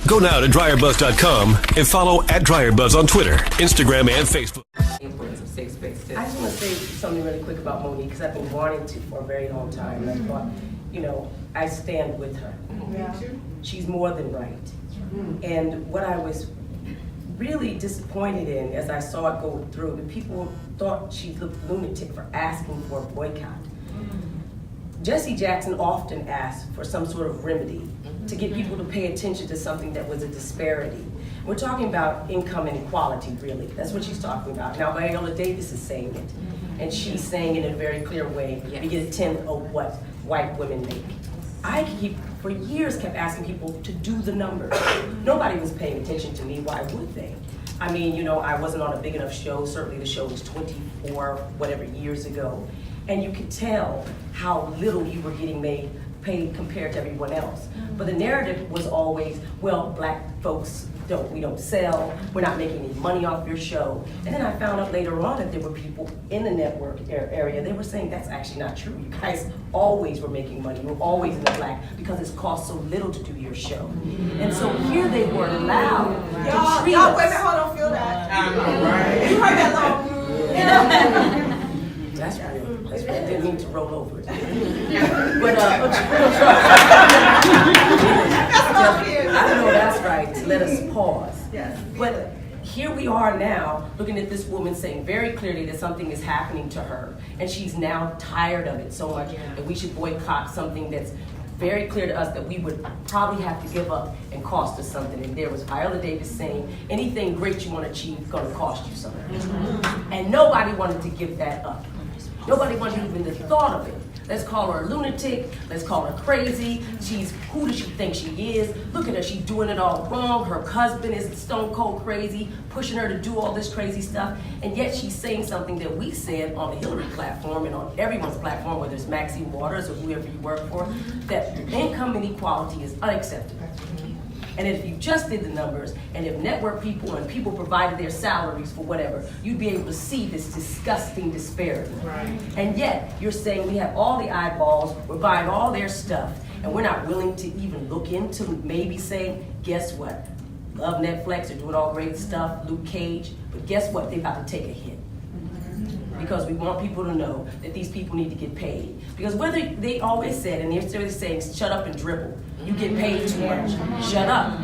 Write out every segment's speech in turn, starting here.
Go now to DryerBuzz.com and follow @DryerBuzz on Twitter, Instagram, and Facebook. I just want to say something really quick about Monique, because I've been wanting to for a very long time. And I thought, I stand with her. Yeah. She's more than right. And what I was really disappointed in as I saw it go through, the people thought she looked lunatic for asking for a boycott. Jesse Jackson often asked for some sort of remedy to get people to pay attention to something that was a disparity. We're talking about income inequality, really. That's what she's talking about. Now, Viola Davis is saying it, and she's saying it in a very clear way. Yes. You get a tenth of what white women make. For years, kept asking people to do the numbers. Nobody was paying attention to me. Why would they? I mean, I wasn't on a big enough show. Certainly the show was 24 whatever years ago. And you could tell how little you were getting paid compared to everyone else. But the narrative was always, well, black folks we don't sell, we're not making any money off your show. And then I found out later on that there were people in the network area, they were saying that's actually not true. You guys always were making money, you were always in the black because it's cost so little to do your show. And so here they were allowed to treat Y'all, us. wait a minute, hold on, feel that. You heard that long. That's real. That's real. I didn't mean to roll over it. But I know that's right. Let us pause. Yes. But here we are now looking at this woman saying very clearly that something is happening to her, and she's now tired of it so much that we should boycott something that's very clear to us that we would probably have to give up and cost us something. And there was Viola Davis saying, anything great you want to achieve is going to cost you something. And nobody wanted to give that up. Nobody wanted even the thought of it. Let's call her a lunatic. Let's call her crazy. Who does she think she is? Look at her, she's doing it all wrong. Her husband is stone cold crazy, pushing her to do all this crazy stuff. And yet she's saying something that we said on the Hillary platform and on everyone's platform, whether it's Maxine Waters or whoever you work for, that income inequality is unacceptable. And if you just did the numbers, and if network people and people provided their salaries for whatever, you'd be able to see this disgusting disparity. Right. And yet, you're saying we have all the eyeballs, we're buying all their stuff, and we're not willing to even look into maybe saying, guess what? Love Netflix, they're doing all great stuff, Luke Cage, but guess what? They're about to take a hit. Because we want people to know that these people need to get paid. Because whether they always said, and they're still saying, shut up and dribble. You get paid too much. Shut up.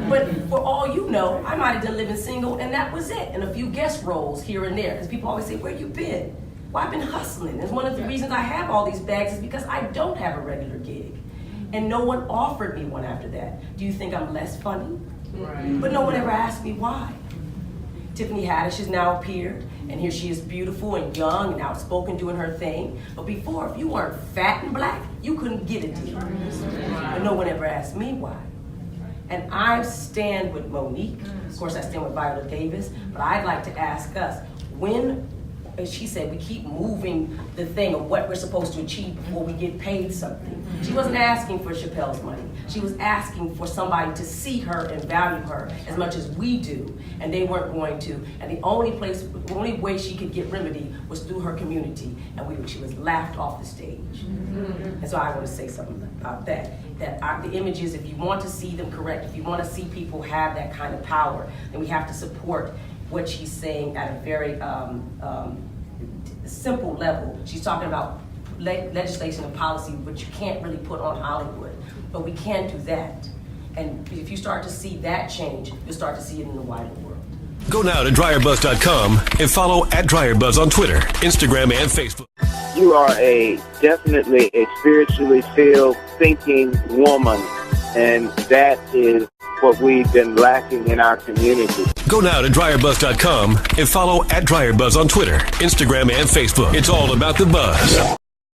But for all you know, I might have been living single and that was it. And a few guest roles here and there. Because people always say, where you been? Well, I've been hustling. And one of the reasons I have all these bags is because I don't have a regular gig. And no one offered me one after that. Do you think I'm less funny? Right. But no one ever asked me why. Tiffany Haddish has now appeared, and here she is beautiful and young and outspoken doing her thing. But before, if you weren't fat and black, you couldn't get a deal. But no one ever asked me why. And I stand with Monique. Of course, I stand with Viola Davis. But I'd like to ask us, when, as she said, we keep moving the thing of what we're supposed to achieve before we get paid something. She wasn't asking for Chappelle's money. She was asking for somebody to see her and value her as much as we do, and they weren't going to. And the only way she could get remedy was through her community, and she was laughed off the stage. And so I want to say something about that. The images, if you want to see them correct, if you want to see people have that kind of power, then we have to support what she's saying at a very simple level. She's talking about legislation and policy, which you can't really put on Hollywood, but we can do that. And if you start to see that change, you'll start to see it in the wider world. Go now to DryerBuzz.com and follow @DryerBuzz on Twitter, Instagram, and Facebook. You are definitely a spiritually filled, thinking woman, and that is what we've been lacking in our community. Go now to DryerBuzz.com and follow @DryerBuzz on Twitter, Instagram, and Facebook. It's all about the buzz.